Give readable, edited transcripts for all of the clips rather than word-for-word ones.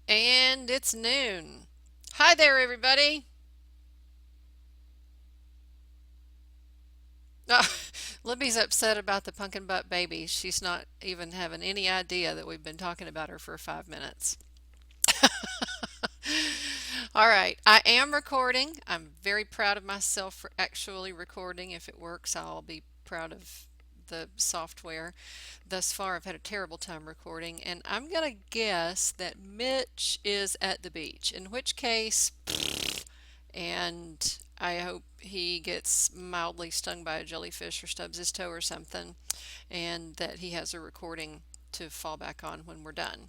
And it's noon. Hi there, everybody. Oh, Libby's upset about the pumpkin butt baby. She's not even having any idea that we've been talking about her for 5 minutes. All right, I am recording. I'm very proud of myself for actually recording. If it works, I'll be proud of the software. Thus far, I've had a terrible time recording, and I'm gonna guess that Mitch is at the beach, in which case, and I hope he gets mildly stung by a jellyfish or stubs his toe or something, and that he has a recording to fall back on when we're done.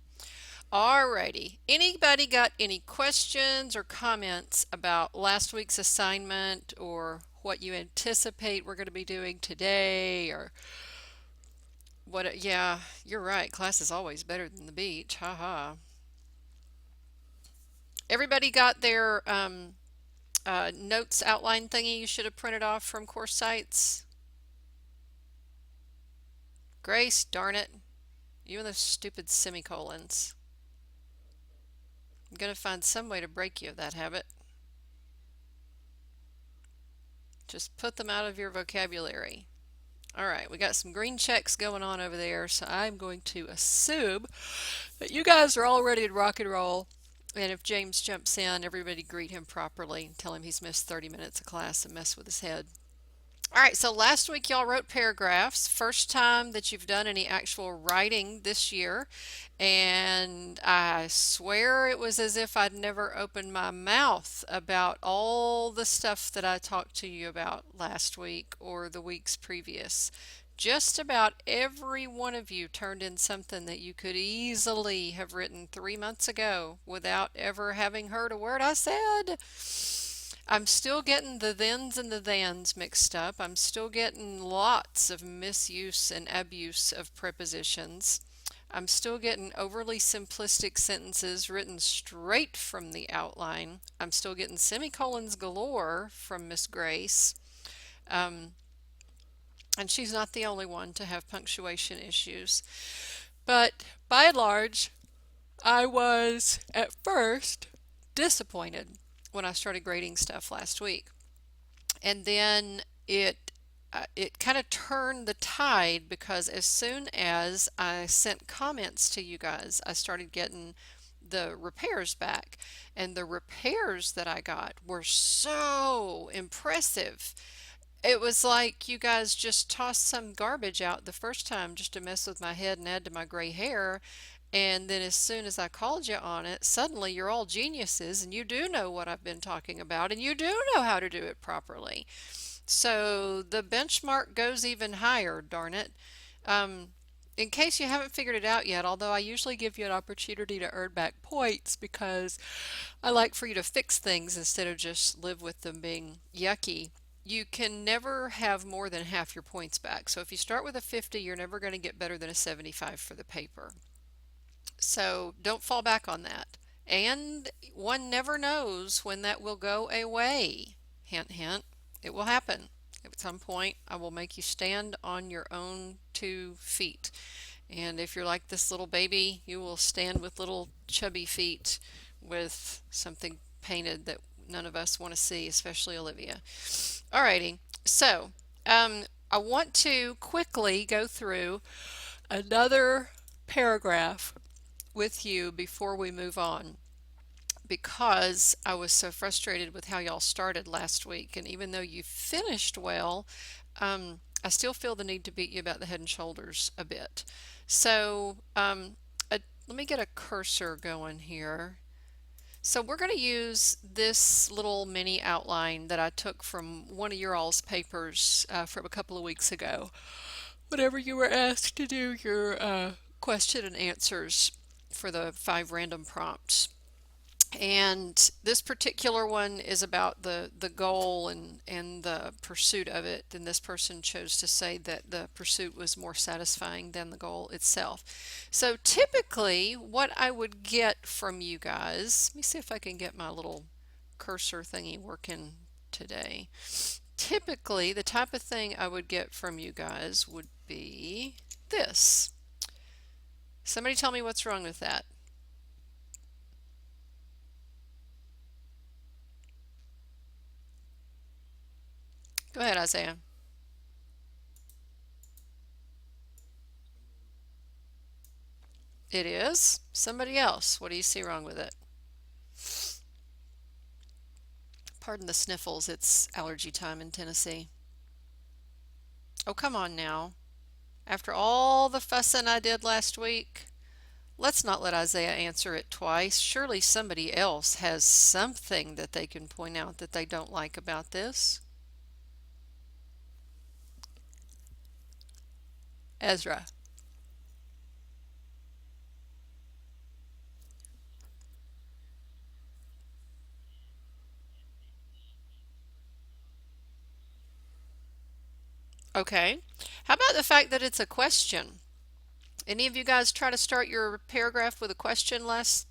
Alrighty. Anybody got any questions or comments about last week's assignment or what you anticipate we're going to be doing today or what? Yeah, you're right. Class is always better than the beach. Ha ha. Everybody got their notes outline thingy you should have printed off from course sites? Grace, darn it. You and those stupid semicolons. I'm going to find some way to break you of that habit. Just put them out of your vocabulary. All right, we got some green checks going on over there, so I'm going to assume that you guys are all ready to rock and roll. And if James jumps in, everybody greet him properly and tell him he's missed 30 minutes of class and mess with his head. All right, so last week y'all wrote paragraphs. First time that you've done any actual writing this year. And I swear it was as if I'd never opened my mouth about all the stuff that I talked to you about last week or the weeks previous. Just about every one of you turned in something that you could easily have written 3 months ago without ever having heard a word I said. I'm still getting the thens and the thans mixed up. I'm still getting lots of misuse and abuse of prepositions. I'm still getting overly simplistic sentences written straight from the outline. I'm still getting semicolons galore from Miss Grace. Um, and she's not the only one to have punctuation issues. But by and large, I was at first disappointed when I started grading stuff last week. And then it kind of turned the tide because as soon as I sent comments to you guys, I started getting the repairs back. And the repairs that I got were so impressive. It was like you guys just tossed some garbage out the first time just to mess with my head and add to my gray hair. And then as soon as I called you on it, suddenly you're all geniuses and you do know what I've been talking about and you do know how to do it properly. So the benchmark goes even higher, darn it. Um, in case you haven't figured it out yet, although I usually give you an opportunity to earn back points because I like for you to fix things instead of just live with them being yucky. You can never have more than half your points back. So if you start with a 50, you're never going to get better than a 75 for the paper. So don't fall back on that. And one never knows when that will go away. Hint, hint, it will happen. At some point, I will make you stand on your own 2 feet. And if you're like this little baby, you will stand with little chubby feet with something painted that none of us want to see, especially Olivia. Alrighty, so I want to quickly go through another paragraph with you before we move on because I was so frustrated with how y'all started last week. And even though you finished well, I still feel the need to beat you about the head and shoulders a bit. So let me get a cursor going here. So we're going to use this little mini outline that I took from one of your all's papers from a couple of weeks ago. Whenever you were asked to do your question and answers for the 5 random prompts. And this particular one is about the goal and the pursuit of it. And this person chose to say that the pursuit was more satisfying than the goal itself. So typically, what I would get from you guys, let me see if I can get my little cursor thingy working today. Typically, the type of thing I would get from you guys would be this. Somebody tell me what's wrong with that. Go ahead, Isaiah. It is somebody else. What do you see wrong with it? Pardon the sniffles. It's allergy time in Tennessee. Oh, come on now. After all the fussing I did last week, let's not let Isaiah answer it twice. Surely somebody else has something that they can point out that they don't like about this. Ezra. Okay. How about the fact that it's a question? Any of you guys try to start your paragraph with a question last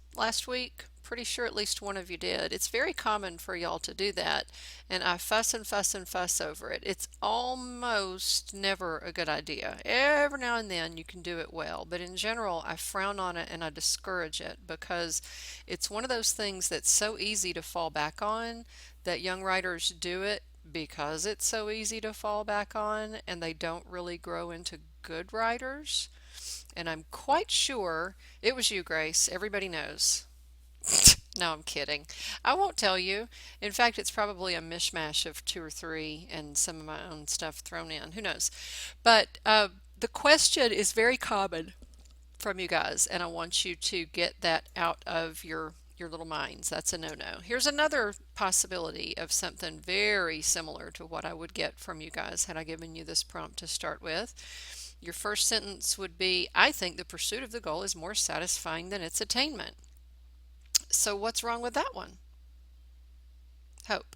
week? Pretty sure at least one of you did. It's very common for y'all to do that, and I fuss and fuss and fuss over it. It's almost never a good idea. Every now and then you can do it well, but in general I frown on it and I discourage it because it's one of those things that's so easy to fall back on that young writers do it because it's so easy to fall back on and they don't really grow into good writers. And I'm quite sure it was you, Grace. Everybody knows. No, I'm kidding. I won't tell you. In fact, it's probably a mishmash of two or three and some of my own stuff thrown in. Who knows? But the question is very common from you guys, and I want you to get that out of your little minds. That's a no-no. Here's another possibility of something very similar to what I would get from you guys had I given you this prompt to start with. Your first sentence would be, I think the pursuit of the goal is more satisfying than its attainment. So what's wrong with that one? Hope.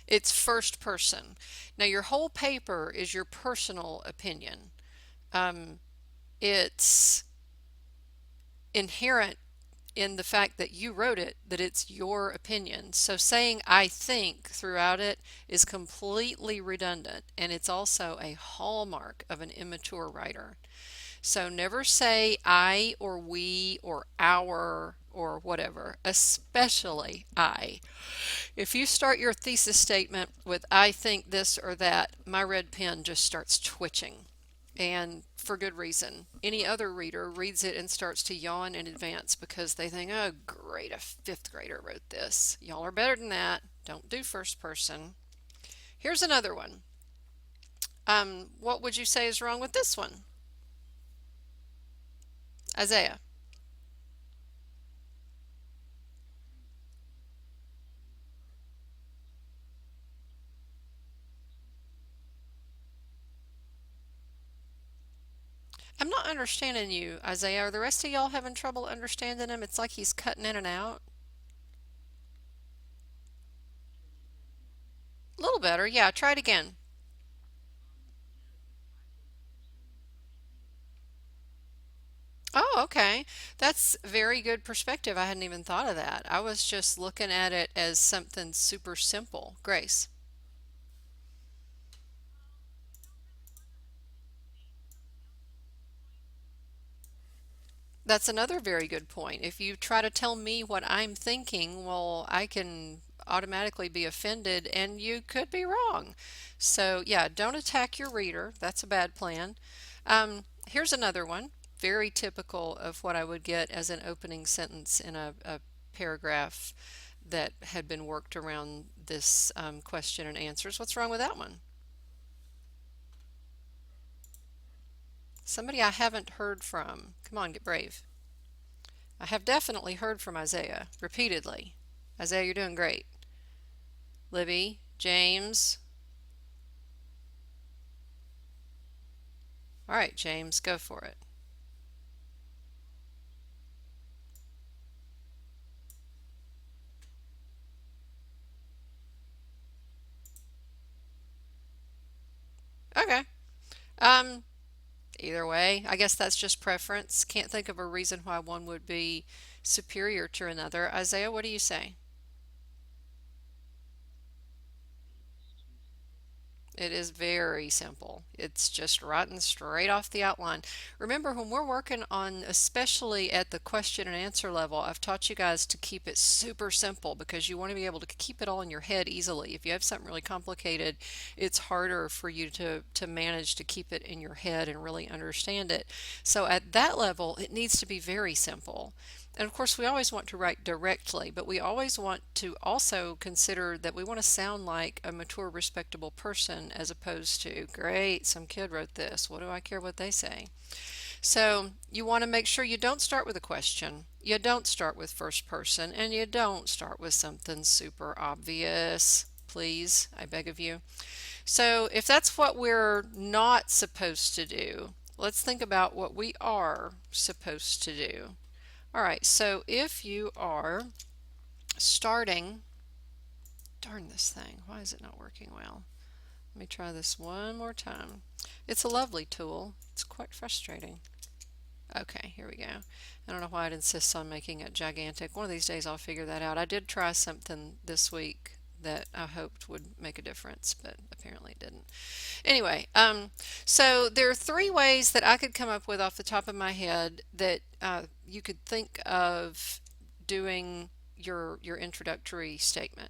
It's first person. Now, your whole paper is your personal opinion. Um, it's inherent in the fact that you wrote it that it's your opinion. So saying I think throughout it is completely redundant, and it's also a hallmark of an immature writer. So never say I or we or our or whatever, especially I. If you start your thesis statement with I think this or that, my red pen just starts twitching. And for good reason. Any other reader reads it and starts to yawn in advance because they think, oh, great, a fifth grader wrote this. Y'all are better than that. Don't do first person. Here's another one. What would you say is wrong with this one? Isaiah. I'm not understanding you, Isaiah. Are the rest of y'all having trouble understanding him? It's like he's cutting in and out. A little better. Yeah, try it again. Oh, okay. That's very good perspective. I hadn't even thought of that. I was just looking at it as something super simple. Grace. That's another very good point. If you try to tell me what I'm thinking, well, I can automatically be offended and you could be wrong. So, yeah, don't attack your reader. That's a bad plan. Here's another one, very typical of what I would get as an opening sentence in a paragraph that had been worked around this question and answers. What's wrong with that one? Somebody I haven't heard from. Come on, get brave. I have definitely heard from Isaiah repeatedly. Isaiah, you're doing great. Libby, James. All right, James, go for it. Okay. Um, Either way, I guess that's just preference. Can't think of a reason why one would be superior to another. Isaiah, what do you say? It is very simple. It's just writing straight off the outline. Remember, when we're working on, especially at the question and answer level, I've taught you guys to keep it super simple because you want to be able to keep it all in your head easily. If you have something really complicated, it's harder for you to manage to keep it in your head and really understand it. So at that level, it needs to be very simple. And of course, we always want to write directly, but we always want to also consider that we want to sound like a mature, respectable person as opposed to, great, some kid wrote this. What do I care what they say? So you want to make sure you don't start with a question, you don't start with first person, and you don't start with something super obvious. Please, I beg of you. So if that's what we're not supposed to do, let's think about what we are supposed to do. All right, so if you are starting, darn this thing, why is it not working well? Let me try this one more time. It's a lovely tool. It's quite frustrating. Okay, here we go. I don't know why it insists on making it gigantic. One of these days I'll figure that out. I did try something this week that I hoped would make a difference, but apparently it didn't. Anyway, so there are three ways that I could come up with off the top of my head that you could think of doing your introductory statement.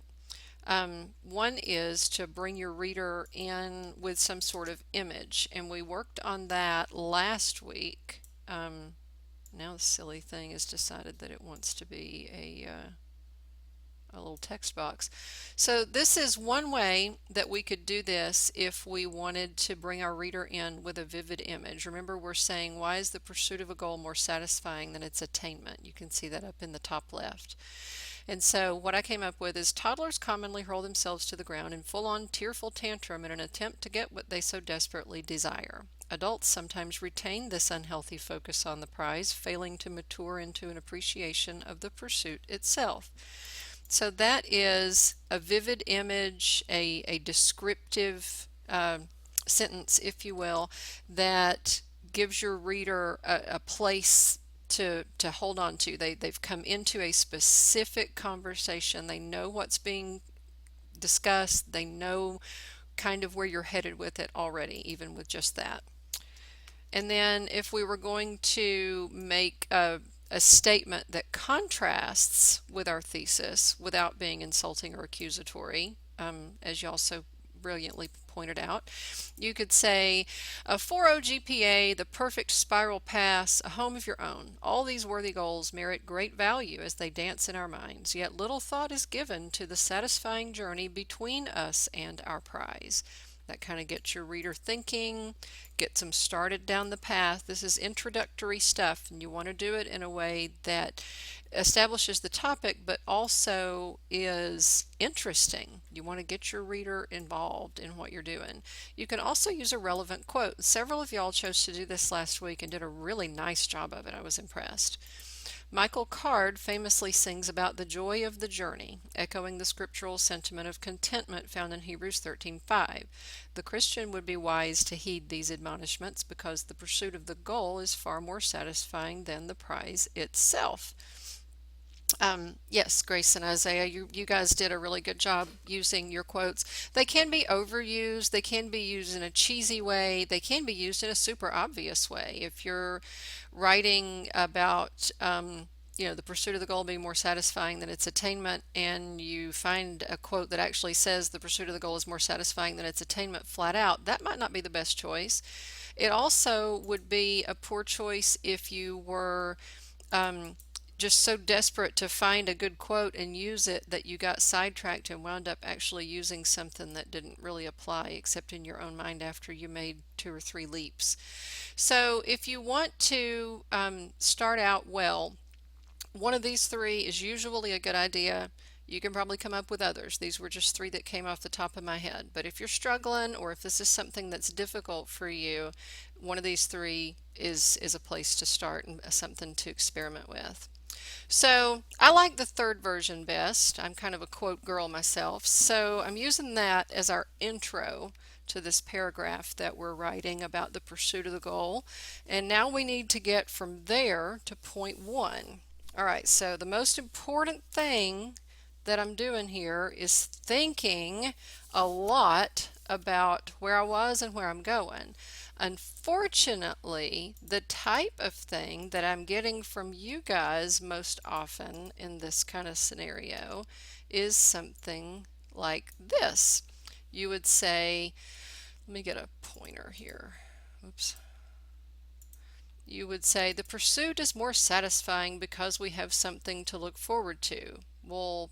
One is to bring your reader in with some sort of image, and we worked on that last week. Now the silly thing has decided that it wants to be a little text box. So this is one way that we could do this if we wanted to bring our reader in with a vivid image. Remember, we're saying, why is the pursuit of a goal more satisfying than its attainment? You can see that up in the top left. And so what I came up with is toddlers commonly hurl themselves to the ground in full-on tearful tantrum in an attempt to get what they so desperately desire. Adults sometimes retain this unhealthy focus on the prize, failing to mature into an appreciation of the pursuit itself. So that is a vivid image, a descriptive sentence, if you will, that gives your reader a place to hold on to. They've come into a specific conversation. They know what's being discussed. They know kind of where you're headed with it already, even with just that. And then if we were going to make a statement that contrasts with our thesis without being insulting or accusatory, as you also brilliantly pointed out, you could say a 4.0 GPA, the perfect spiral pass, a home of your own. All these worthy goals merit great value as they dance in our minds, yet little thought is given to the satisfying journey between us and our prize. That kind of gets your reader thinking, gets them started down the path. This is introductory stuff, and you want to do it in a way that establishes the topic but also is interesting. You want to get your reader involved in what you're doing. You can also use a relevant quote. Several of y'all chose to do this last week and did a really nice job of it. I was impressed. Michael Card famously sings about the joy of the journey, echoing the scriptural sentiment of contentment found in Hebrews 13:5. The Christian would be wise to heed these admonishments because the pursuit of the goal is far more satisfying than the prize itself. Yes, Grace and Isaiah, you guys did a really good job using your quotes. They can be overused, they can be used in a cheesy way, they can be used in a super obvious way. If you're writing about, the pursuit of the goal being more satisfying than its attainment, and you find a quote that actually says the pursuit of the goal is more satisfying than its attainment flat out, that might not be the best choice. It also would be a poor choice if you were um, just so desperate to find a good quote and use it that you got sidetracked and wound up actually using something that didn't really apply except in your own mind after you made two or three leaps. So if you want to start out well, one of these three is usually a good idea. You can probably come up with others. These were just three that came off the top of my head. But if you're struggling or if this is something that's difficult for you, one of these three is a place to start and something to experiment with. So I like the third version best. I'm kind of a quote girl myself. So I'm using that as our intro to this paragraph that we're writing about the pursuit of the goal. And now we need to get from there to point one. All right, so the most important thing that I'm doing here is thinking a lot about where I was and where I'm going. Unfortunately, the type of thing that I'm getting from you guys most often in this kind of scenario is something like this. You would say, let me get a pointer here. Oops. You would say the pursuit is more satisfying because we have something to look forward to. Well,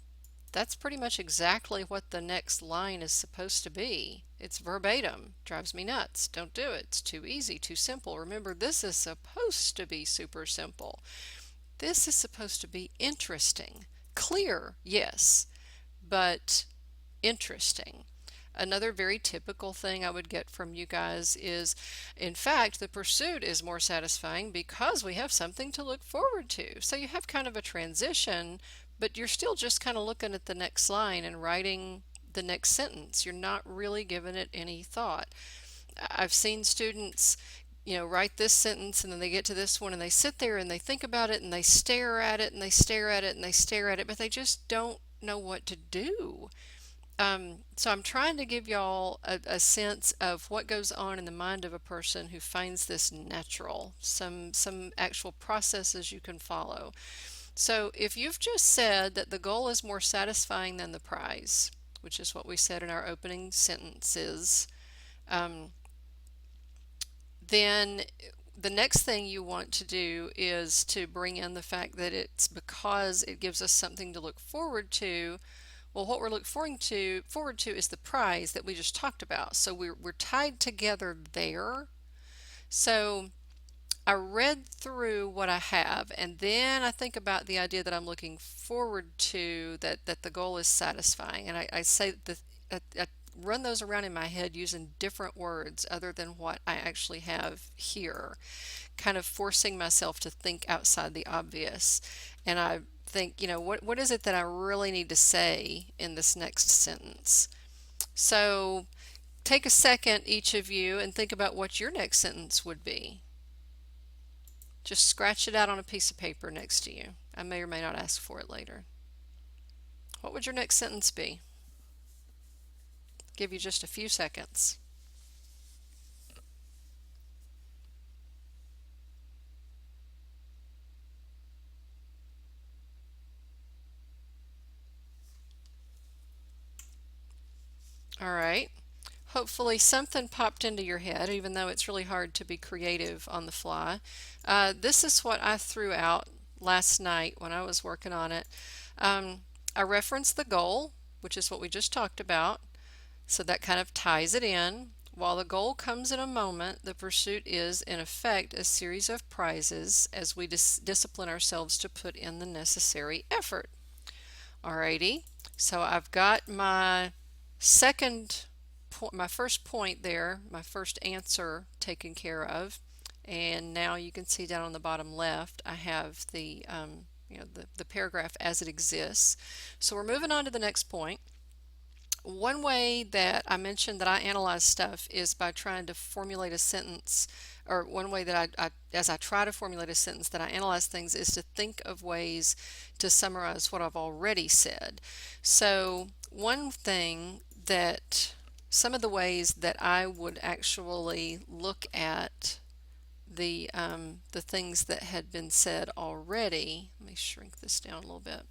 that's pretty much exactly what the next line is supposed to be. It's verbatim. Drives me nuts. Don't do it. It's too easy, too simple. Remember, this is supposed to be super simple. This is supposed to be interesting. Clear, yes, but interesting. Another very typical thing I would get from you guys is, in fact, the pursuit is more satisfying because we have something to look forward to. So you have kind of a transition, but you're still just kind of looking at the next line and writing the next sentence. You're not really giving it any thought. I've seen students, write this sentence and then they get to this one and they sit there and they think about it and they stare at it and they stare at it and they stare at it, but they just don't know what to do. So I'm trying to give y'all a sense of what goes on in the mind of a person who finds this natural, some actual processes you can follow. So if you've just said that the goal is more satisfying than the prize, which is what we said in our opening sentences, um, then the next thing you want to do is to bring in the fact that it's because it gives us something to look forward to. Well, what we're looking forward to is the prize that we just talked about. So we're tied together there. So I read through what I have, and then I think about the idea that I'm looking forward to, that the goal is satisfying. And I say that I run those around in my head using different words other than what I actually have here, kind of forcing myself to think outside the obvious. And I think, what is it that I really need to say in this next sentence? So take a second, each of you, and think about what your next sentence would be. Just scratch it out on a piece of paper next to you. I may or may not ask for it later. What would your next sentence be? Give you just a few seconds. All right. Hopefully something popped into your head, even though it's really hard to be creative on the fly. This is what I threw out last night when I was working on it. Um, I referenced the goal, which is what we just talked about, so that kind of ties it in. While the goal comes in a moment, the pursuit is, in effect, a series of prizes as we discipline ourselves to put in the necessary effort. Alrighty, so I've got second my first point there, my first answer taken care of. And now you can see down on the bottom left, I have the paragraph as it exists. So we're moving on to the next point. One way that I mentioned that I analyze stuff is by trying to formulate a sentence, or one way that as I try to formulate a sentence that I analyze things is to think of ways to summarize what I've already said. So one thing that some of the ways that I would actually look at the things that had been said already. Let me shrink this down a little bit.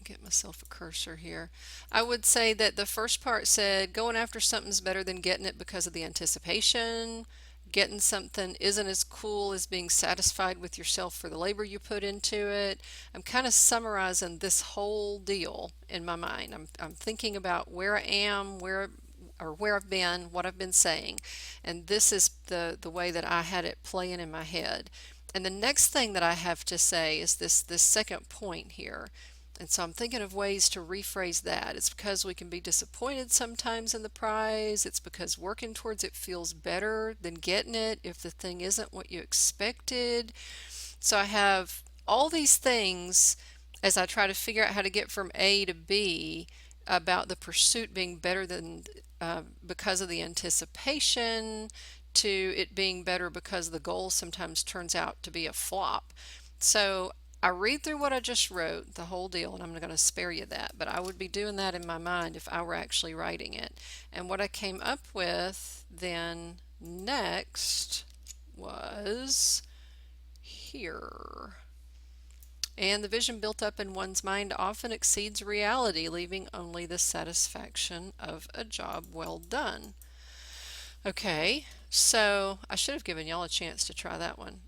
Get myself a cursor here. I would say that the first part said going after something's better than getting it because of the anticipation. Getting something isn't as cool as being satisfied with yourself for the labor you put into it. I'm kind of summarizing this whole deal in my mind. I'm thinking about where I am, where I've been, what I've been saying, and this is the way that I had it playing in my head. And the next thing that I have to say is this second point here. And so I'm thinking of ways to rephrase that. It's because we can be disappointed sometimes in the prize. It's because working towards it feels better than getting it if the thing isn't what you expected. So I have all these things as I try to figure out how to get from A to B about the pursuit being better than because of the anticipation to it being better because the goal sometimes turns out to be a flop. So I read through what I just wrote, the whole deal, and I'm going to spare you that, but I would be doing that in my mind if I were actually writing it. And what I came up with then next was here. And the vision built up in one's mind often exceeds reality, leaving only the satisfaction of a job well done. Okay, so I should have given y'all a chance to try that one.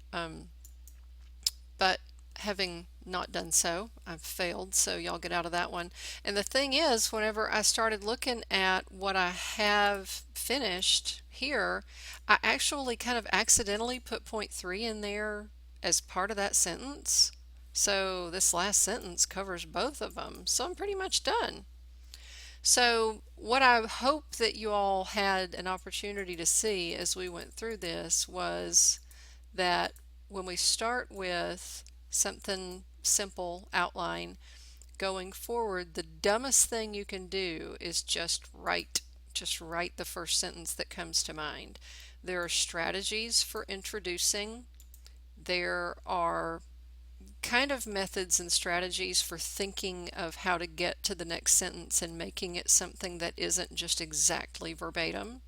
But having not done so, I've failed, so y'all get out of that one. And the thing is, whenever I started looking at what I have finished here, I actually kind of accidentally put point 3 in there as part of that sentence. So this last sentence covers both of them. So I'm pretty much done. So what I hope that you all had an opportunity to see as we went through this was that when we start with something simple outline, going forward, the dumbest thing you can do is just write the first sentence that comes to mind. There are strategies for introducing. There are kind of methods and strategies for thinking of how to get to the next sentence and making it something that isn't just exactly verbatim.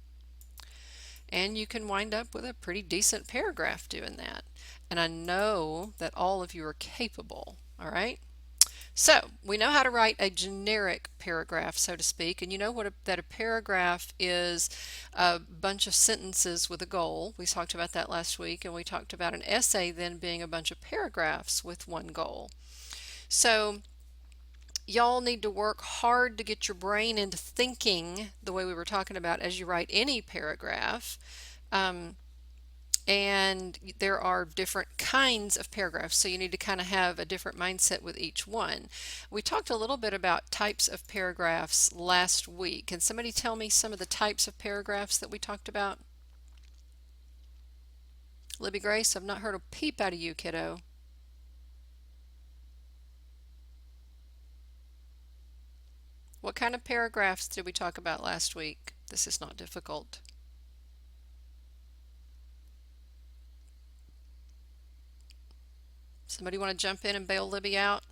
And you can wind up with a pretty decent paragraph doing that. And I know that all of you are capable, all right? So we know how to write a generic paragraph, so to speak, and you know that a paragraph is a bunch of sentences with a goal. We talked about that last week, and we talked about an essay then being a bunch of paragraphs with one goal. So y'all need to work hard to get your brain into thinking the way we were talking about as you write any paragraph. And there are different kinds of paragraphs, so you need to kind of have a different mindset with each one. We talked a little bit about types of paragraphs last week. Can somebody tell me some of the types of paragraphs that we talked about? Libby Grace, I've not heard a peep out of you, kiddo. What kind of paragraphs did we talk about last week? This is not difficult. Somebody want to jump in and bail Libby out?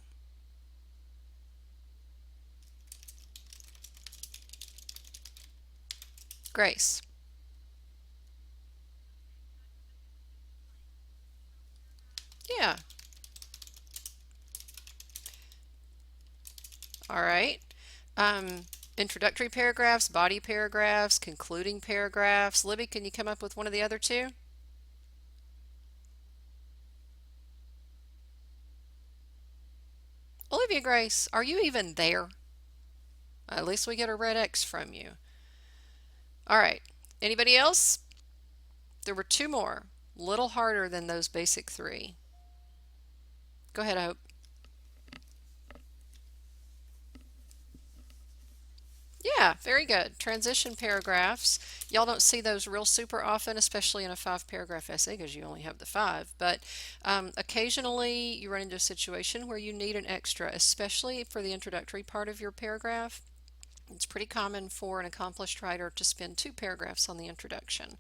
Grace. Yeah. All right. Introductory paragraphs, body paragraphs, concluding paragraphs. Libby, can you come up with one of the other two? Olivia Grace, are you even there? At least we get a red X from you. All right. Anybody else? There were two more. Little harder than those basic three. Go ahead, Hope. Yeah, very good. Transition paragraphs. Y'all don't see those real super often, especially in a 5-paragraph essay because you only have the 5. But occasionally you run into a situation where you need an extra, especially for the introductory part of your paragraph. It's pretty common for an accomplished writer to spend 2 paragraphs on the introduction.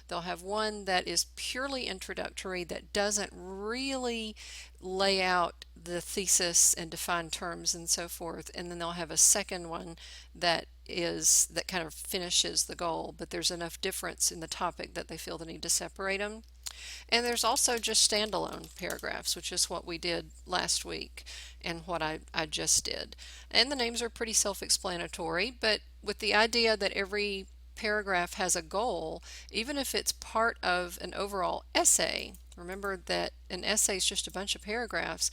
They'll have one that is purely introductory that doesn't really lay out the thesis and define terms and so forth, and then they'll have a second one that kind of finishes the goal, but there's enough difference in the topic that they feel the need to separate them. And there's also just standalone paragraphs, which is what we did last week and what I just did. And the names are pretty self-explanatory, but with the idea that every paragraph has a goal, even if it's part of an overall essay. Remember that an essay is just a bunch of paragraphs.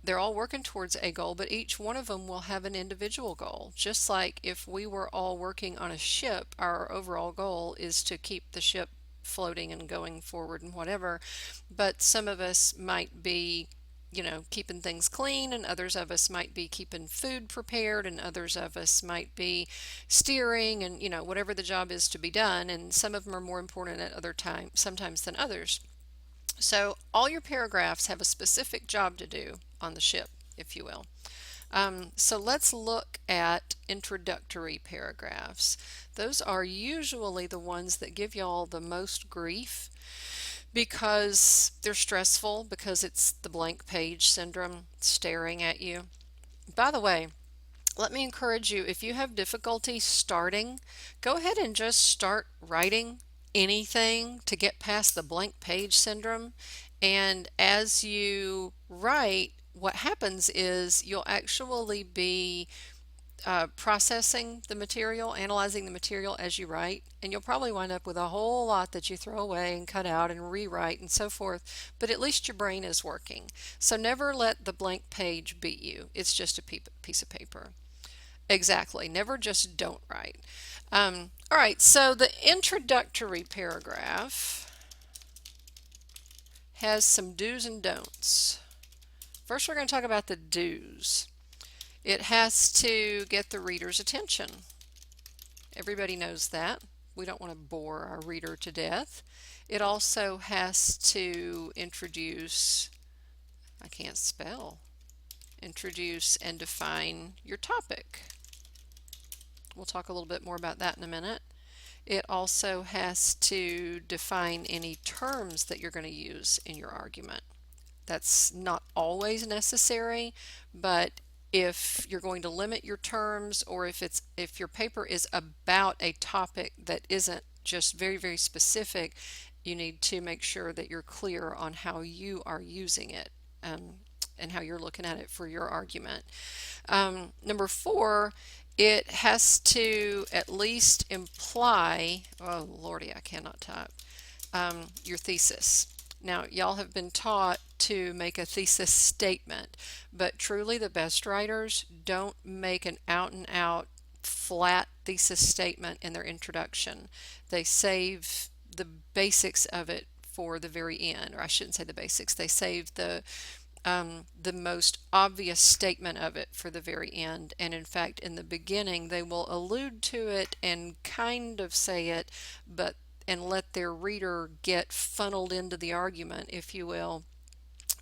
They're all working towards a goal, but each one of them will have an individual goal. Just like if we were all working on a ship, our overall goal is to keep the ship floating and going forward and whatever. But some of us might be, keeping things clean, and others of us might be keeping food prepared, and others of us might be steering, and whatever the job is to be done. And some of them are more important at other times, sometimes than others. So all your paragraphs have a specific job to do on the ship, if you will. So let's look at introductory paragraphs. Those are usually the ones that give y'all the most grief because they're stressful, because it's the blank page syndrome staring at you. By the way, let me encourage you, if you have difficulty starting, go ahead and just start writing anything to get past the blank page syndrome. And as you write, what happens is you'll actually be processing the material, analyzing the material as you write, and you'll probably wind up with a whole lot that you throw away and cut out and rewrite and so forth, but at least your brain is working. So never let the blank page beat you. It's just a piece of paper. Exactly. Never just don't write. All right, so the introductory paragraph has some do's and don'ts. First, we're going to talk about the do's. It has to get the reader's attention. Everybody knows that. We don't want to bore our reader to death. It also has to introduce, I can't spell, introduce and define your topic. We'll talk a little bit more about that in a minute. It also has to define any terms that you're going to use in your argument. That's not always necessary, but if you're going to limit your terms, or if your paper is about a topic that isn't just very, very specific, you need to make sure that you're clear on how you are using it, and how you're looking at it for your argument. Number four, it has to at least imply, oh lordy, I cannot type, your thesis. Now, y'all have been taught to make a thesis statement, but truly the best writers don't make an out and out flat thesis statement in their introduction. They save the basics of it for the very end, or I shouldn't say the basics. They save the most obvious statement of it for the very end. And in fact, in the beginning, they will allude to it and kind of say it, but and let their reader get funneled into the argument, if you will.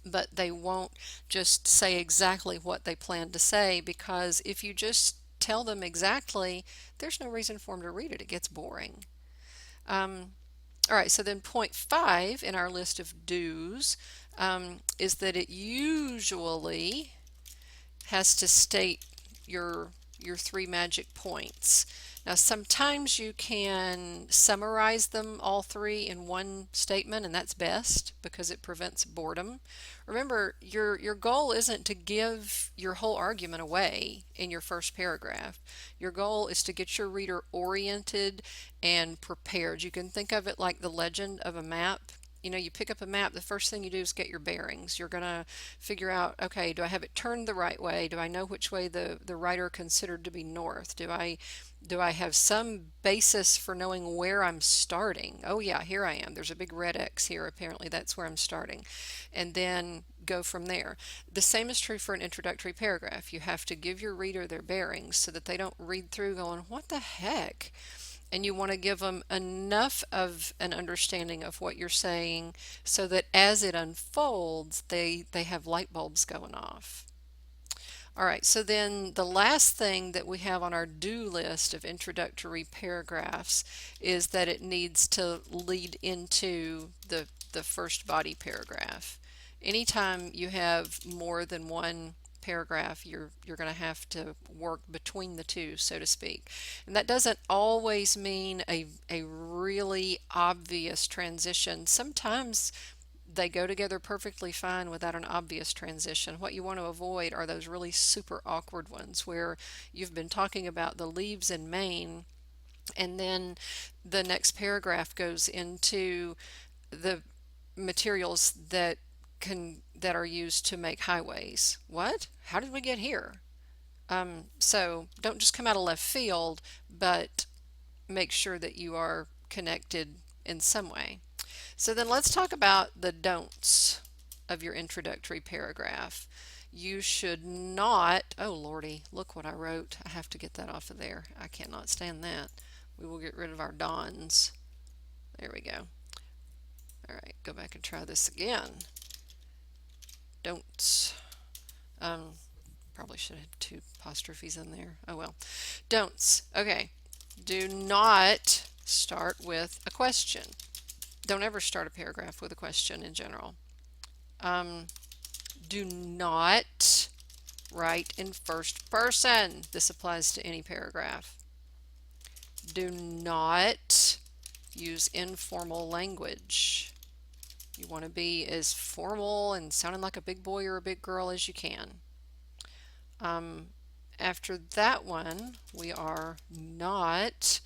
But they won't just say exactly what they plan to say, because if you just tell them exactly, there's no reason for them to read it. It gets boring. All right, so then point five in our list of do's is that it usually has to state your three magic points. Now, sometimes you can summarize them all three in one statement, and that's best because it prevents boredom. Remember, your goal isn't to give your whole argument away in your first paragraph. Your goal is to get your reader oriented and prepared. You can think of it like the legend of a map. You know, you pick up a map, the first thing you do is get your bearings. You're going to figure out, okay, do I have it turned the right way? Do I know which way the writer considered to be north? Do I have some basis for knowing where I'm starting? Oh yeah, here I am. There's a big red X here. Apparently that's where I'm starting. And then go from there. The same is true for an introductory paragraph. You have to give your reader their bearings so that they don't read through going, what the heck? And you want to give them enough of an understanding of what you're saying so that as it unfolds, they have light bulbs going off. All right, so then the last thing that we have on our do list of introductory paragraphs is that it needs to lead into the first body paragraph. Anytime you have more than one paragraph, you're going to have to work between the two, so to speak. And that doesn't always mean a really obvious transition. Sometimes they go together perfectly fine without an obvious transition. What you want to avoid are those really super awkward ones where you've been talking about the leaves in Maine, and then the next paragraph goes into the materials that are used to make highways. What? How did we get here? So don't just come out of left field, but make sure that you are connected in some way. So then let's talk about the don'ts of your introductory paragraph. You should not, oh lordy, look what I wrote. I have to get that off of there. I cannot stand that. We will get rid of our dons. There we go. All right, go back and try this again. Don'ts. Probably should have two apostrophes in there. Oh well. Don'ts. Okay. Do not start with a question. Don't ever start a paragraph with a question in general. Um, do not write in first person. This applies to any paragraph. Do not use informal language. You want to be as formal and sounding like a big boy or a big girl as you can. After that one, we are not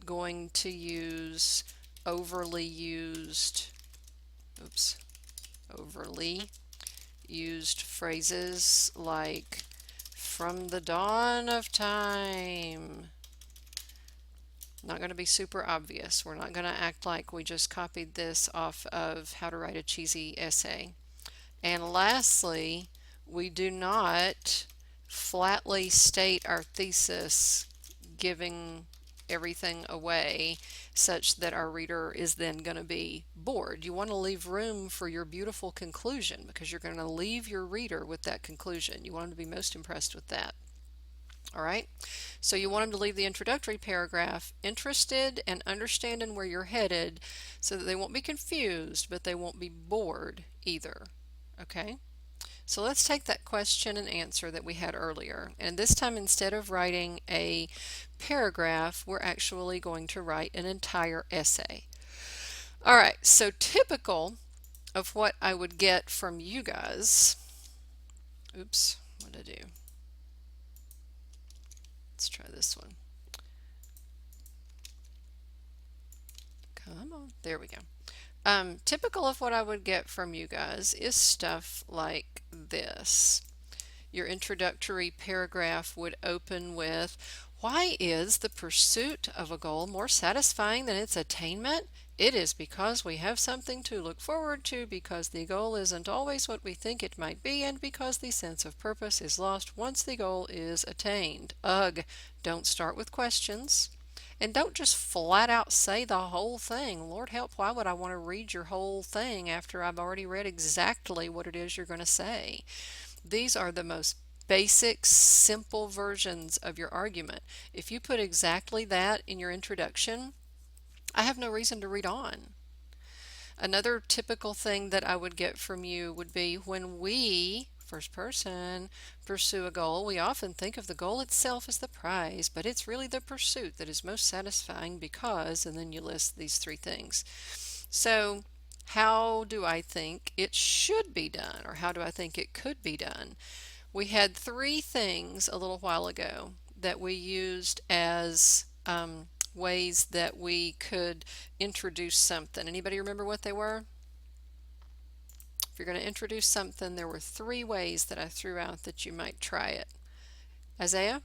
going to use overly used, overly used phrases like from the dawn of time. Not going to be super obvious. We're not going to act like we just copied this off of How to Write a Cheesy Essay. And lastly, we do not flatly state our thesis, giving everything away such that our reader is then going to be bored. You want to leave room for your beautiful conclusion because you're going to leave your reader with that conclusion. You want them to be most impressed with that. All right, so you want them to leave the introductory paragraph interested and understanding where you're headed so that they won't be confused, but they won't be bored either. Okay, so let's take that question and answer that we had earlier. And this time, instead of writing a paragraph, we're actually going to write an entire essay. All right, so typical of what I would get from you guys. Oops, what did I do? Let's try this one. Come on, there we go. Typical of what I would get from you guys is stuff like this. Your introductory paragraph would open with, why is the pursuit of a goal more satisfying than its attainment? It is because we have something to look forward to, because the goal isn't always what we think it might be, and because the sense of purpose is lost once the goal is attained. Ugh, don't start with questions. And don't just flat out say the whole thing. Lord help, why would I want to read your whole thing after I've already read exactly what it is you're going to say? These are the most basic, simple versions of your argument. If you put exactly that in your introduction, I have no reason to read on. Another typical thing that I would get from you would be when we, first person, pursue a goal, we often think of the goal itself as the prize, but it's really the pursuit that is most satisfying because, and then you list these three things. So, how do I think it should be done, or how do I think it could be done? We had three things a little while ago that we used as ways that we could introduce something. Anybody remember what they were? If you're going to introduce something, there were three ways that I threw out that you might try it. Isaiah?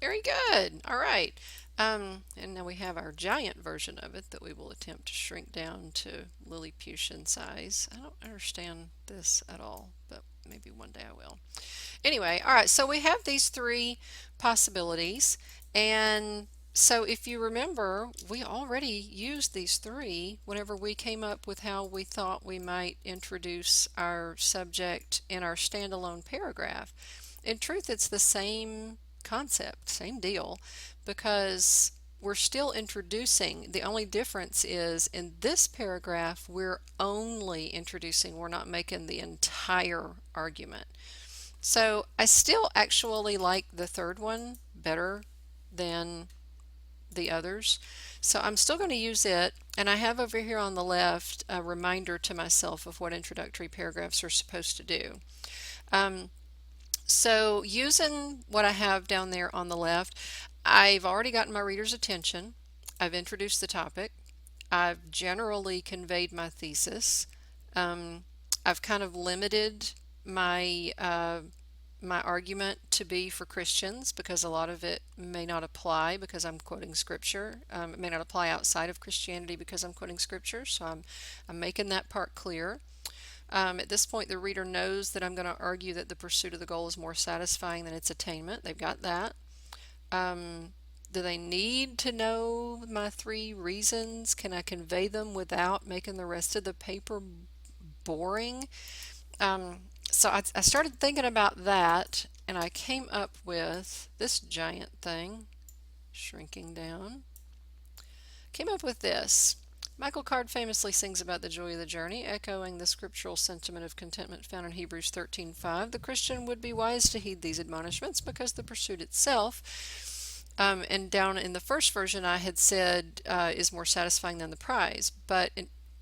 Very good. All right. And now we have our giant version of it that we will attempt to shrink down to Lilliputian size. I don't understand this at all, but maybe one day I will. Anyway, all right, so we have these three possibilities. And so if you remember, we already used these three whenever we came up with how we thought we might introduce our subject in our standalone paragraph. In truth, it's the same concept, same deal, because we're still introducing. The only difference is in this paragraph, we're only introducing, we're not making the entire argument. So I still actually like the third one better than the others. So I'm still going to use it, and I have over here on the left a reminder to myself of what introductory paragraphs are supposed to do. So using what I have down there on the left, I've already gotten my reader's attention. I've introduced the topic. I've generally conveyed my thesis. I've kind of limited my my argument to be for Christians because a lot of it may not apply because I'm quoting scripture. It may not apply outside of Christianity because I'm quoting scripture, so I'm making that part clear. At this point, the reader knows that I'm going to argue that the pursuit of the goal is more satisfying than its attainment. They've got that. Do they need to know my three reasons? Can I convey them without making the rest of the paper boring? Um, so I started thinking about that, and I came up with this giant thing, shrinking down. Came up with this. Michael Card famously sings about the joy of the journey, echoing the scriptural sentiment of contentment found in Hebrews 13:5. The Christian would be wise to heed these admonishments because the pursuit itself, and down in the first version I had said is more satisfying than the prize. But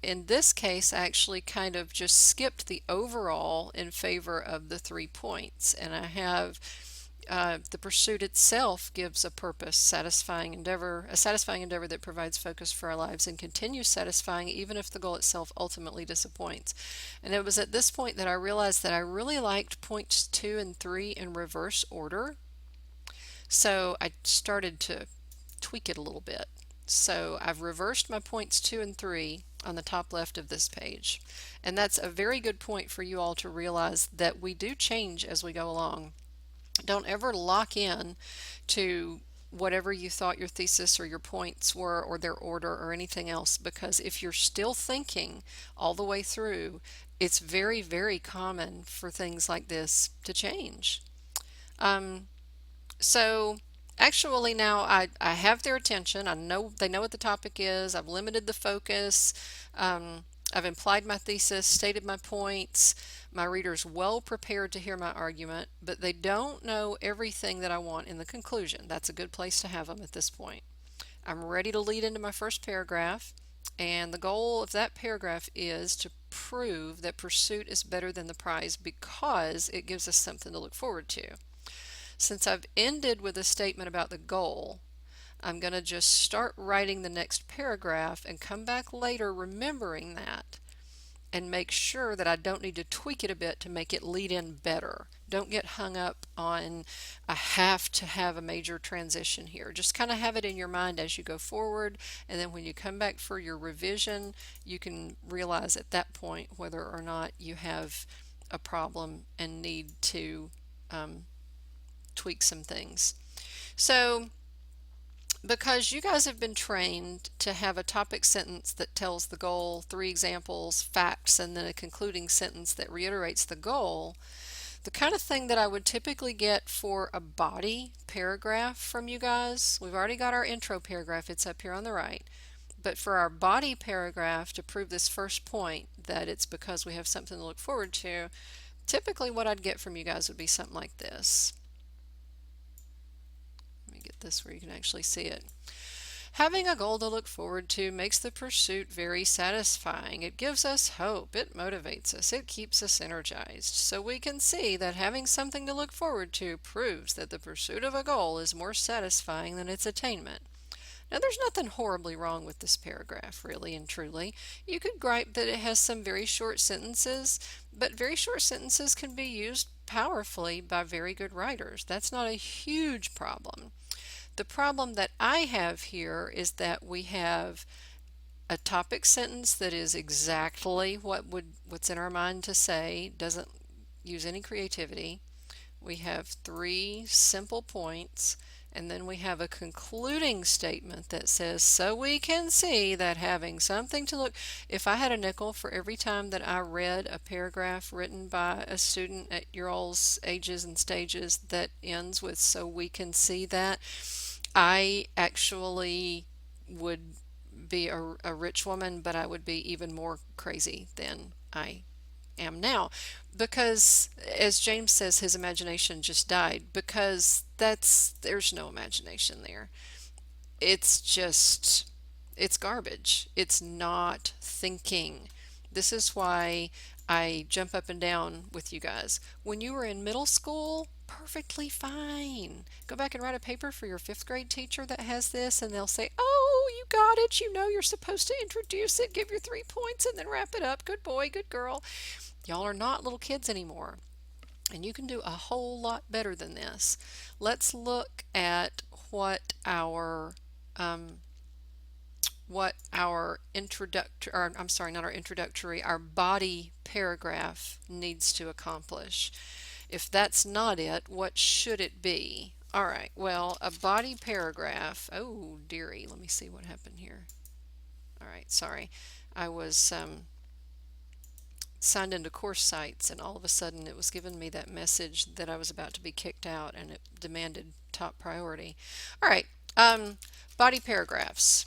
in this case, I actually kind of just skipped the overall in favor of the 3 points. And I have the pursuit itself gives a purpose, a satisfying endeavor that provides focus for our lives and continues satisfying even if the goal itself ultimately disappoints. And it was at this point that I realized that I really liked points 2 and 3 in reverse order. So I started to tweak it a little bit. So I've reversed my points 2 and 3 on the top left of this page. And that's a very good point for you all to realize that we do change as we go along. Don't ever lock in to whatever you thought your thesis or your points were or their order or anything else, because if you're still thinking all the way through, it's very, very common for things like this to change. Um, so actually now I have their attention. I know they know what the topic is. I've limited the focus. Um, I've implied my thesis, stated my points. My reader's well prepared to hear my argument, but they don't know everything that I want in the conclusion. That's a good place to have them at this point. I'm ready to lead into my first paragraph, and the goal of that paragraph is to prove that pursuit is better than the prize because it gives us something to look forward to. Since I've ended with a statement about the goal, I'm going to just start writing the next paragraph and come back later remembering that and make sure that I don't need to tweak it a bit to make it lead in better. Don't get hung up on I have to have a major transition here. Just kind of have it in your mind as you go forward, and then when you come back for your revision, you can realize at that point whether or not you have a problem and need to tweak some things. So because you guys have been trained to have a topic sentence that tells the goal, 3 examples, facts, and then a concluding sentence that reiterates the goal, the kind of thing that I would typically get for a body paragraph from you guys, we've already got our intro paragraph, it's up here on the right, but for our body paragraph to prove this first point that it's because we have something to look forward to, typically what I'd get from you guys would be something like this. Get this where you can actually see it. Having a goal to look forward to makes the pursuit very satisfying. It gives us hope. It motivates us. It keeps us energized. So we can see that having something to look forward to proves that the pursuit of a goal is more satisfying than its attainment. Now, there's nothing horribly wrong with this paragraph, really and truly. You could gripe that it has some very short sentences, but very short sentences can be used powerfully by very good writers. That's not a huge problem. The problem that I have here is that we have a topic sentence that is exactly what's in our mind to say, doesn't use any creativity. We have 3 simple points, and then we have a concluding statement that says, so we can see that having something to look, if I had a nickel for every time that I read a paragraph written by a student at your all's ages and stages that ends with, so we can see that, I actually would be a rich woman, but I would be even more crazy than I am now. Because, as James says, his imagination just died, because there's no imagination there. It's garbage. It's not thinking. This is why I jump up and down with you guys. When you were in middle school, perfectly fine. Go back and write a paper for your 5th grade teacher that has this, and they'll say, oh, you got it. You know you're supposed to introduce it, give your 3 points, and then wrap it up. Good boy, good girl. Y'all are not little kids anymore, and you can do a whole lot better than this. Let's look at what our introductory, or I'm sorry, not our introductory, our body paragraph needs to accomplish. If that's not it, what should it be? All right, well, a body paragraph. Oh, dearie, let me see what happened here. All right, sorry. I was signed into course sites, and all of a sudden it was giving me that message that I was about to be kicked out, and it demanded top priority. All right, um, body paragraphs.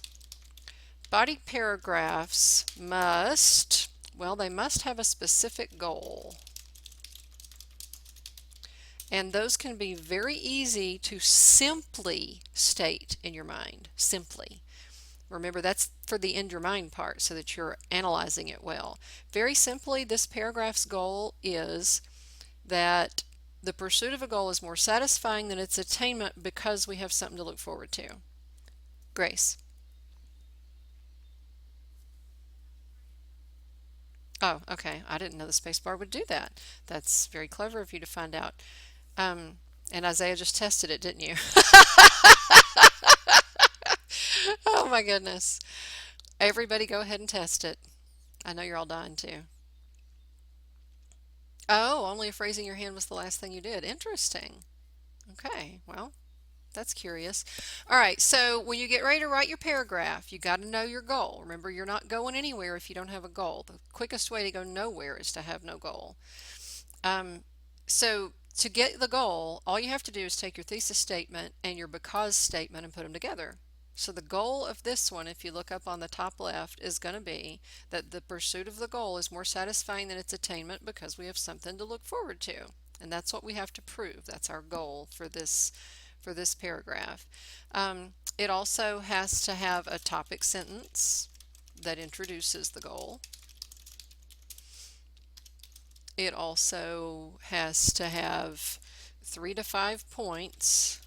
Body paragraphs must, well, they must have a specific goal. And those can be very easy to simply state in your mind. Simply. Remember, that's for the in your mind part so that you're analyzing it well. Very simply, this paragraph's goal is that the pursuit of a goal is more satisfying than its attainment because we have something to look forward to. Grace. Oh, okay. I didn't know the space bar would do that. That's very clever of you to find out. Um, and Isaiah just tested it, didn't you? Oh my goodness. Everybody go ahead and test it. I know you're all dying too. Oh, only if raising your hand was the last thing you did. Interesting. Okay, well, that's curious. All right, so when you get ready to write your paragraph, you got to know your goal. Remember, you're not going anywhere if you don't have a goal. The quickest way to go nowhere is to have no goal. Um, so to get the goal, all you have to do is take your thesis statement and your because statement and put them together. So the goal of this one, if you look up on the top left, is going to be that the pursuit of the goal is more satisfying than its attainment because we have something to look forward to. And that's what we have to prove. That's our goal for this paragraph. It also has to have a topic sentence that introduces the goal. It also has to have 3 to 5 points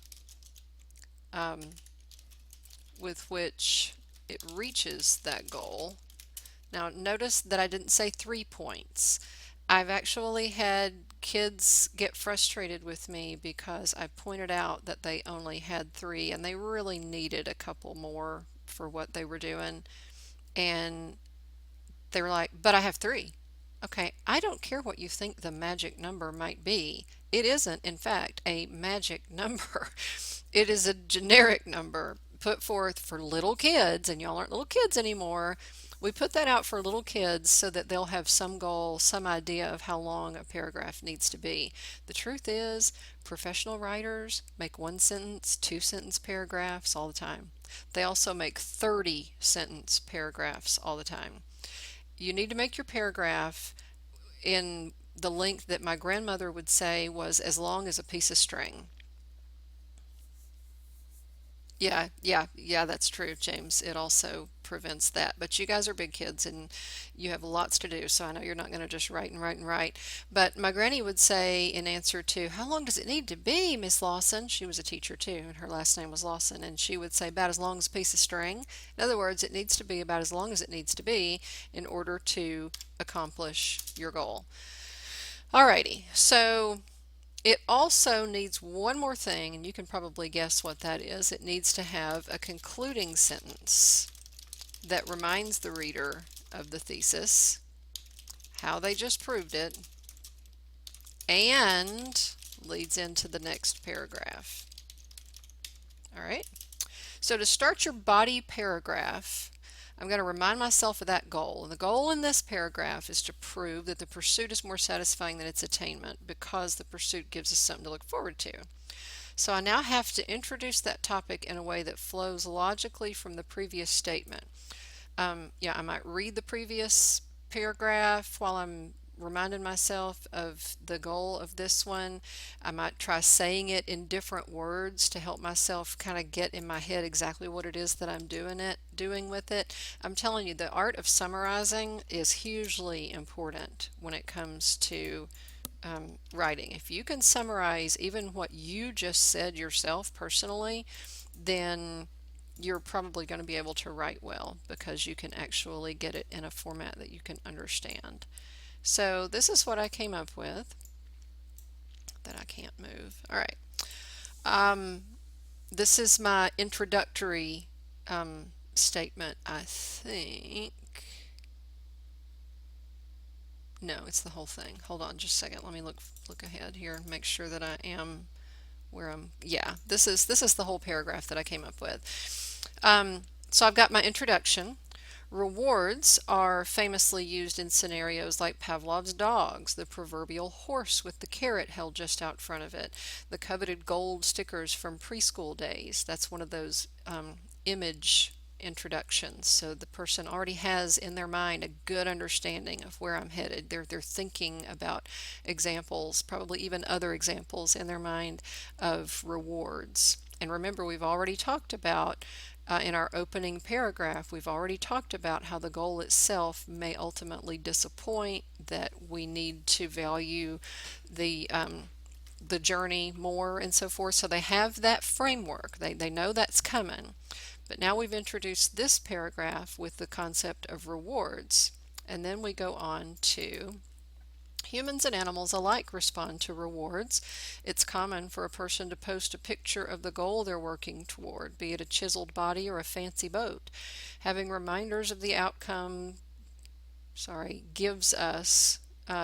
um, with which it reaches that goal. Now, notice that I didn't say 3 points. I've actually had kids get frustrated with me because I pointed out that they only had three and they really needed a couple more for what they were doing. And they were like, but I have three. Okay, I don't care what you think the magic number might be. It isn't, in fact, a magic number. It is a generic number put forth for little kids, and y'all aren't little kids anymore. We put that out for little kids so that they'll have some goal, some idea of how long a paragraph needs to be. The truth is, professional writers make 1 sentence, 2 sentence paragraphs all the time. They also make 30 sentence paragraphs all the time. You need to make your paragraph in the length that my grandmother would say was as long as a piece of string. Yeah, that's true, James. It also prevents that. But you guys are big kids and you have lots to do, so I know you're not going to just write and write and write. But my granny would say in answer to, how long does it need to be, Miss Lawson? She was a teacher too, and her last name was Lawson, and she would say about as long as a piece of string. In other words, it needs to be about as long as it needs to be in order to accomplish your goal. Alrighty, so it also needs one more thing, and you can probably guess what that is. It needs to have a concluding sentence that reminds the reader of the thesis, how they just proved it, and leads into the next paragraph. All right? So to start your body paragraph, I'm going to remind myself of that goal. And the goal in this paragraph is to prove that the pursuit is more satisfying than its attainment because the pursuit gives us something to look forward to. So I now have to introduce that topic in a way that flows logically from the previous statement. Yeah, I might read the previous paragraph while I'm reminding myself of the goal of this one. I might try saying it in different words to help myself kind of get in my head exactly what it is that I'm doing with it. I'm telling you, the art of summarizing is hugely important when it comes to writing. If you can summarize even what you just said yourself personally, then you're probably going to be able to write well because you can actually get it in a format that you can understand. So this is what I came up with that I can't move. All right. Um, this is my introductory statement, I think. No, it's the whole thing. Hold on just a second. Let me look ahead here and make sure that I am where yeah, this is the whole paragraph that I came up with. So I've got my introduction. Rewards are famously used in scenarios like Pavlov's dogs, the proverbial horse with the carrot held just out front of it, the coveted gold stickers from preschool days. That's one of those image introductions. So the person already has in their mind a good understanding of where I'm headed. They're thinking about examples, probably even other examples in their mind of rewards. And remember, we've already talked about in our opening paragraph, we've already talked about how the goal itself may ultimately disappoint, that we need to value the the journey more and so forth. So they have that framework. They know that's coming. But now we've introduced this paragraph with the concept of rewards. And then we go on to humans and animals alike respond to rewards. It's common for a person to post a picture of the goal they're working toward, be it a chiseled body or a fancy boat. Having reminders of the outcome, gives us,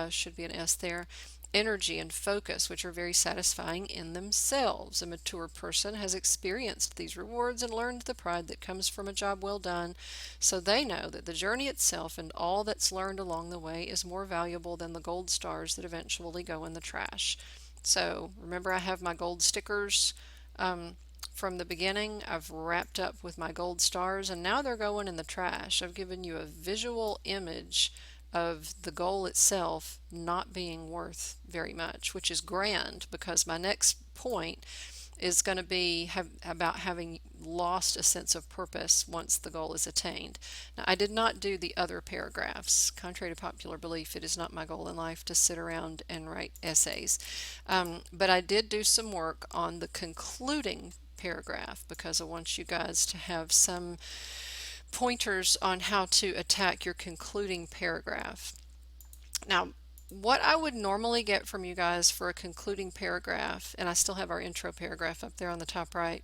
should be an S there, energy and focus, which are very satisfying in themselves. A mature person has experienced these rewards and learned the pride that comes from a job well done, so they know that the journey itself and all that's learned along the way is more valuable than the gold stars that eventually go in the trash. So remember, I have my gold stickers from the beginning. I've wrapped up with my gold stars, and now they're going in the trash. I've given you a visual image of the goal itself not being worth very much, which is grand because my next point is going to be about having lost a sense of purpose once the goal is attained. Now, I did not do the other paragraphs. Contrary to popular belief, it is not my goal in life to sit around and write essays. But I did do some work on the concluding paragraph because I want you guys to have some pointers on how to attack your concluding paragraph. Now, what I would normally get from you guys for a concluding paragraph, and I still have our intro paragraph up there on the top right,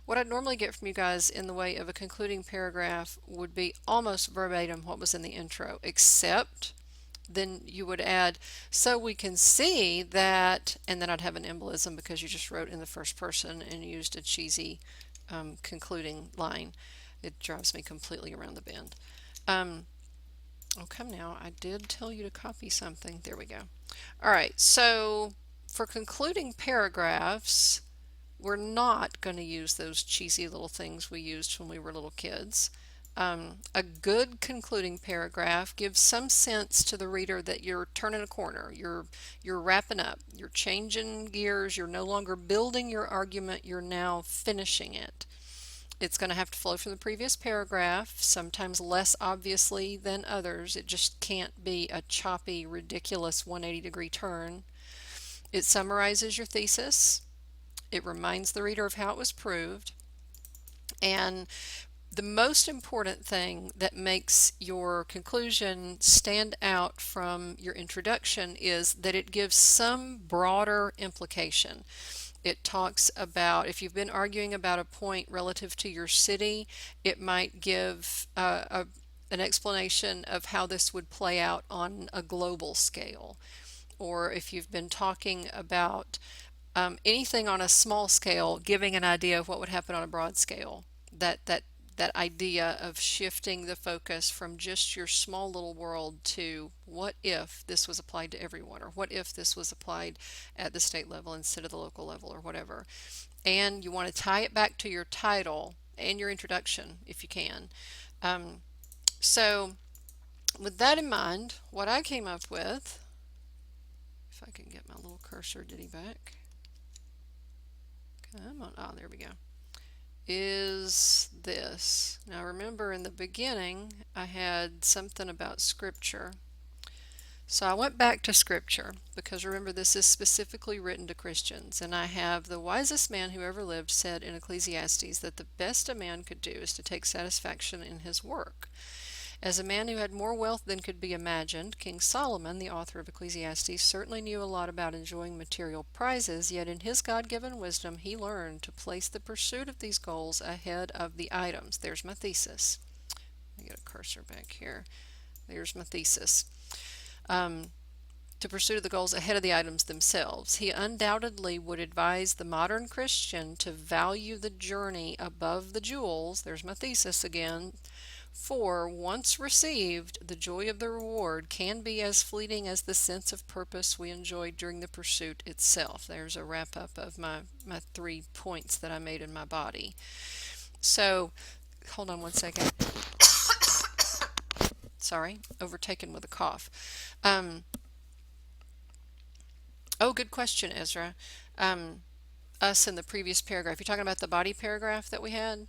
what I'd normally get from you guys in the way of a concluding paragraph would be almost verbatim what was in the intro, except then you would add, so we can see that, and then I'd have an embolism because you just wrote in the first person and used a cheesy concluding line. It drives me completely around the bend. Oh, come now. I did tell you to copy something. There we go. All right. So for concluding paragraphs, we're not going to use those cheesy little things we used when we were little kids. A good concluding paragraph gives some sense to the reader that you're turning a corner, you're wrapping up, you're changing gears, you're no longer building your argument, you're now finishing it. It's going to have to flow from the previous paragraph, sometimes less obviously than others. It just can't be a choppy, ridiculous 180-degree turn. It summarizes your thesis. It reminds the reader of how it was proved. And the most important thing that makes your conclusion stand out from your introduction is that it gives some broader implication. It talks about, if you've been arguing about a point relative to your city, it might give an explanation of how this would play out on a global scale. Or if you've been talking about anything on a small scale, giving an idea of what would happen on a broad scale. That idea of shifting the focus from just your small little world to what if this was applied to everyone, or what if this was applied at the state level instead of the local level, or whatever. And you want to tie it back to your title and your introduction if you can. So with that in mind, what I came up with, if I can get my little cursor ditty back. Come on. Oh, there we go. Is this. Now remember in the beginning I had something about scripture. So I went back to scripture because remember this is specifically written to Christians, and I have the wisest man who ever lived said in Ecclesiastes that the best a man could do is to take satisfaction in his work. As a man who had more wealth than could be imagined, King Solomon, the author of Ecclesiastes, certainly knew a lot about enjoying material prizes, yet in his God-given wisdom he learned to place the pursuit of these goals ahead of the items. There's my thesis. Let me get a cursor back here. There's my thesis. to pursue the goals ahead of the items themselves. He undoubtedly would advise the modern Christian to value the journey above the jewels. There's my thesis again. For once received, the joy of the reward can be as fleeting as the sense of purpose we enjoyed during the pursuit itself. There's a wrap up of my 3 points that I made in my body. So, hold on one second. Sorry, overtaken with a cough. Um, oh, good question, Ezra. Um, us in the previous paragraph. You're talking about the body paragraph that we had?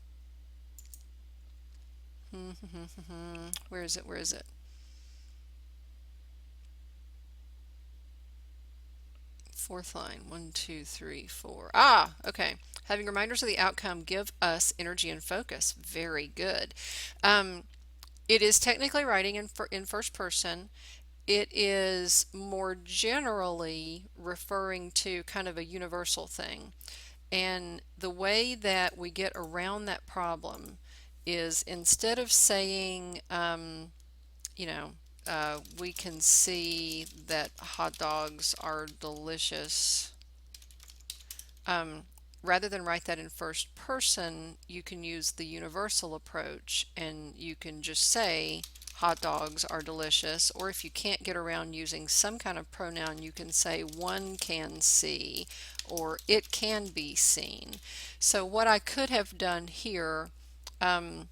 Where is it? Where is it? Fourth line. One, two, three, four. Ah, okay. Having reminders of the outcome give us energy and focus. Very good. Um, it is technically writing in first person. It is more generally referring to kind of a universal thing. And the way that we get around that problem is instead of saying, you know, we can see that hot dogs are delicious. Um, Rather than write that in first person, you can use the universal approach and you can just say hot dogs are delicious. Or if you can't get around using some kind of pronoun, you can say one can see or it can be seen. So what I could have done here, um,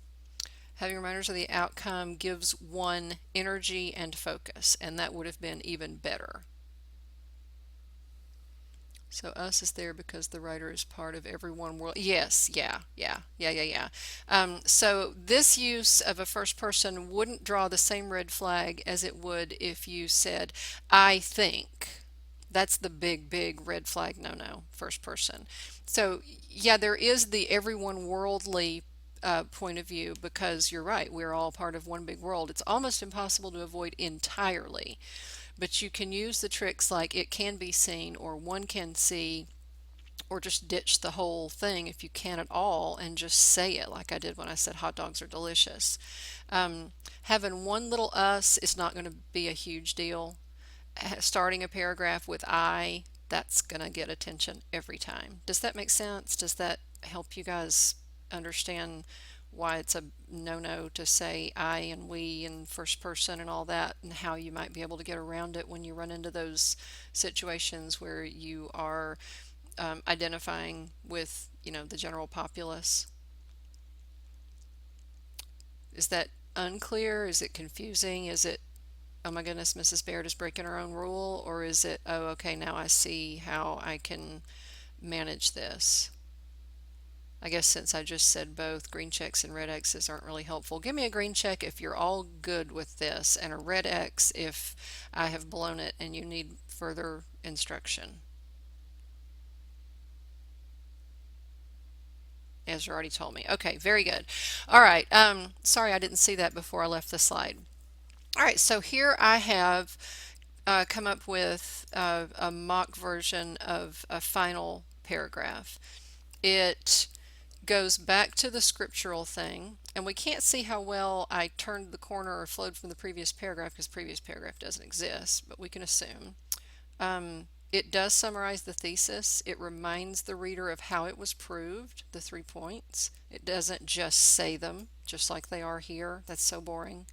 having reminders of the outcome gives one energy and focus, and that would have been even better. So us is there because the writer is part of every one world. Yes, yeah. So this use of a first person wouldn't draw the same red flag as it would if you said, I think. That's the big red flag. No, no, first person. So yeah, there is the everyone worldly point of view because you're right. We're all part of one big world. It's almost impossible to avoid entirely. But you can use the tricks like it can be seen or one can see or just ditch the whole thing if you can at all and just say it like I did when I said hot dogs are delicious. Having one little us is not going to be a huge deal. Starting a paragraph with I, that's going to get attention every time. Does that make sense? Does that help you guys understand why it's a no-no to say I and we in first person and all that, and how you might be able to get around it when you run into those situations where you are identifying with, the general populace? Is that unclear? Is it confusing? Is it, oh my goodness, Mrs. Baird is breaking her own rule? Or is it, oh, okay, now I see how I can manage this? I guess since I just said both, green checks and red X's aren't really helpful. Give me a green check if you're all good with this, and a red X if I have blown it and you need further instruction. Ezra already told me. Okay, very good. All right. Sorry I didn't see that before I left the slide. All right, so here I have come up with a mock version of a final paragraph. It goes back to the scriptural thing, and we can't see how well I turned the corner or flowed from the previous paragraph because the previous paragraph doesn't exist, but we can assume. It does summarize the thesis. It reminds the reader of how it was proved, the 3 points. It doesn't just say them, just like they are here. That's so boring.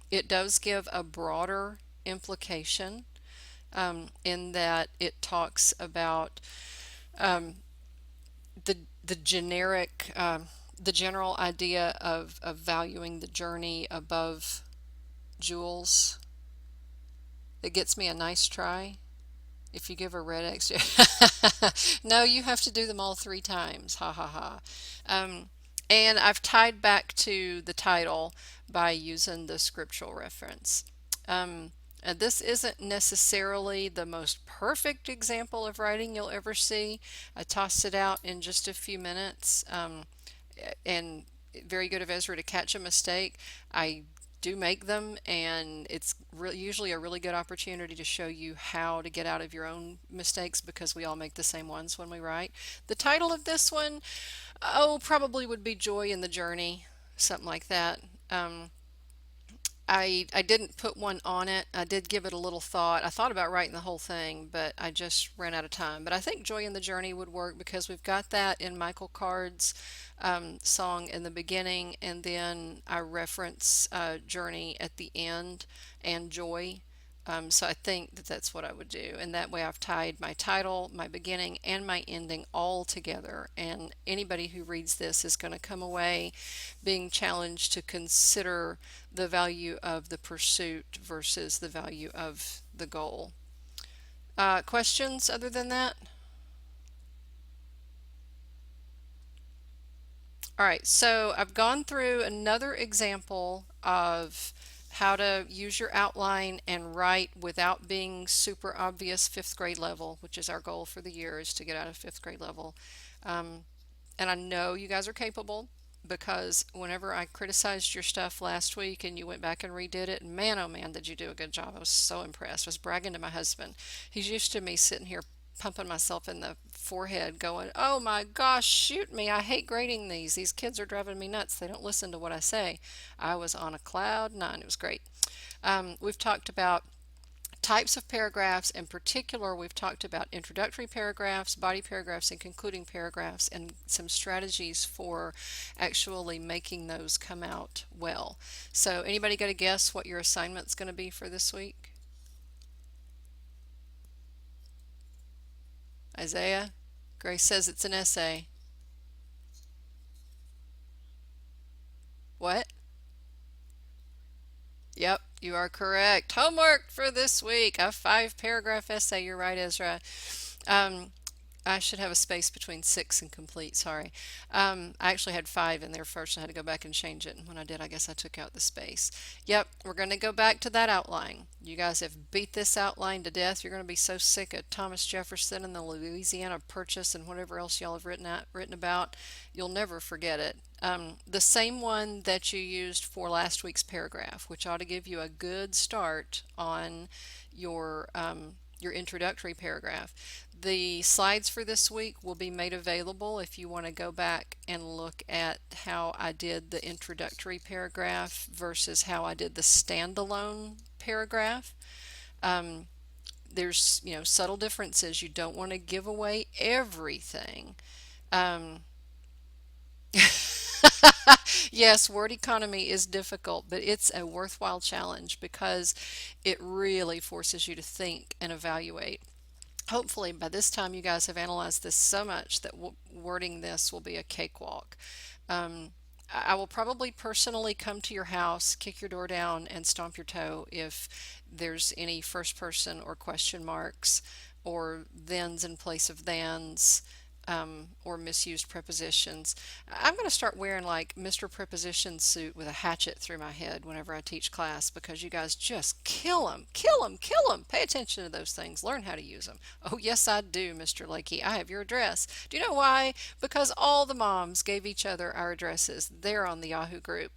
It does give a broader implication in that it talks about um, the generic the general idea of valuing the journey above jewels. It gets me a nice try. If you give a red X, no, you have to do them all 3 times. Ha ha ha. Um, and I've tied back to the title by using the scriptural reference. This isn't necessarily the most perfect example of writing you'll ever see. I tossed it out in just a few minutes, and very good of Ezra to catch a mistake. I do make them, and it's usually a really good opportunity to show you how to get out of your own mistakes because we all make the same ones when we write. The title of this one, oh, probably would be Joy in the Journey, something like that. Um, I didn't put one on it. I did give it a little thought. I thought about writing the whole thing, but I just ran out of time. But I think Joy in the Journey would work because we've got that in Michael Card's song in the beginning, and then I reference Journey at the end and Joy. So I think that that's what I would do. And that way I've tied my title, my beginning, and my ending all together. And anybody who reads this is going to come away being challenged to consider the value of the pursuit versus the value of the goal. Questions other than that? All right, so I've gone through another example of how to use your outline and write without being super obvious fifth grade level, which is our goal for the year is to get out of fifth grade level. Um, and I know you guys are capable because whenever I criticized your stuff last week and you went back and redid it, man, oh man, did you do a good job. I was so impressed. I was bragging to my husband. He's used to me sitting here pumping myself in the forehead going, oh my gosh, shoot me. I hate grading these. These kids are driving me nuts. They don't listen to what I say. I was on a cloud nine. It was great. We've talked about types of paragraphs. In particular, we've talked about introductory paragraphs, body paragraphs, and concluding paragraphs, and some strategies for actually making those come out well. So, anybody got to guess what your assignment's going to be for this week? Isaiah? Grace says it's an essay. What? Yep, you are correct. Homework for this week, a five-paragraph essay. You're right, Ezra. Um, I should have a space between six and complete, sorry. I actually had five in there first. I had to go back and change it. And when I did, I guess I took out the space. Yep, we're going to go back to that outline. You guys have beat this outline to death. You're going to be so sick of Thomas Jefferson and the Louisiana Purchase and whatever else y'all have written about. You'll never forget it. The same one that you used for last week's paragraph, which ought to give you a good start on your introductory paragraph. The slides for this week will be made available if you want to go back and look at how I did the introductory paragraph versus how I did the standalone paragraph. Um, there's, subtle differences. You don't want to give away everything. Um, yes, word economy is difficult, but it's a worthwhile challenge because it really forces you to think and evaluate. Hopefully, by this time, you guys have analyzed this so much that wording this will be a cakewalk. Um, I will probably personally come to your house, kick your door down, and stomp your toe if there's any first person or question marks or thens in place of thans. Or misused prepositions. I'm going to start wearing like Mr. Preposition suit with a hatchet through my head whenever I teach class because you guys just kill them, kill them, kill them. Pay attention to those things. Learn how to use them. Oh, yes, I do, Mr. Lakey. I have your address. Do you know why? Because all the moms gave each other our addresses. They're on the Yahoo group.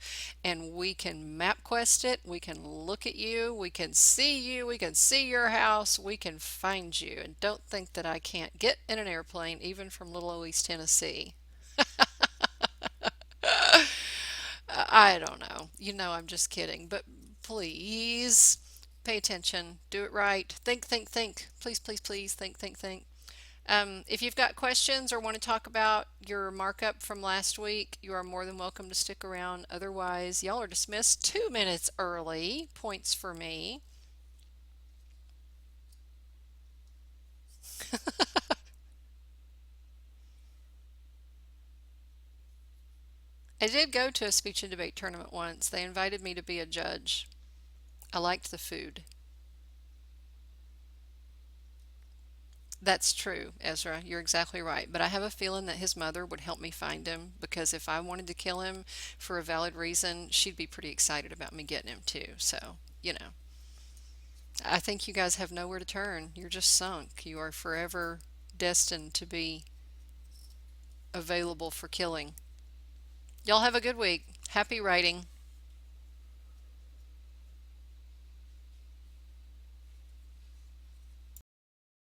And we can MapQuest it. We can look at you. We can see you. We can see your house. We can find you. And don't think that I can't get in an airplane, even from Little Louise, Tennessee. I don't know. I'm just kidding. But please pay attention. Do it right. Think, think, think. Please, please, please think, think, think. If you've got questions or want to talk about your markup from last week, you are more than welcome to stick around. Otherwise, y'all are dismissed 2 minutes early. Points for me. I did go to a speech and debate tournament once. They invited me to be a judge. I liked the food. That's true, Ezra. You're exactly right. But I have a feeling that his mother would help me find him because if I wanted to kill him for a valid reason, she'd be pretty excited about me getting him too. So, I think you guys have nowhere to turn. You're just sunk. You are forever destined to be available for killing. Y'all have a good week. Happy writing.